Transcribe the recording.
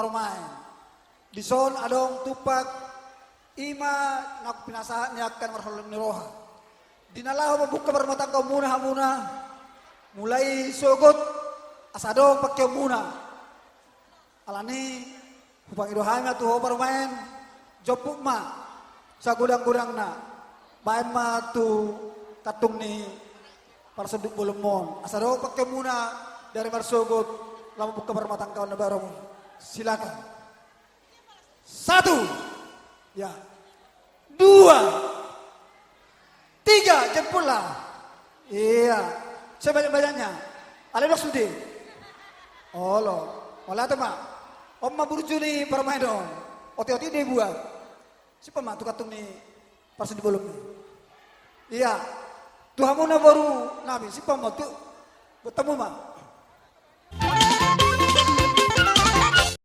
main. Di son adong tupak ima nak pinasahan niakan marholong niroha. Dinalaho mabuka bermata kau muna mulai sogot asadong pakai muna. Alani hupang idohanya tuh bermain jopuk ma sa gudang-gudang na main ma tu katung ni parsuduk bulemon. Asadong pakai muna dari marsogot lama buka bermata kau na barong. Silakan. 1, ya, 2, 3, jemput lah. Iya, sebanyak-banyaknya. Ada dok sudi. Oh lo, olah tu mak. Om ma burju ni permain dong. Oti-oti dia buat. Siapa mak tu katung ni pas di bolong ni. Iya, Tuhan mu na baru nabi. Siapa mak tu bertemu mak.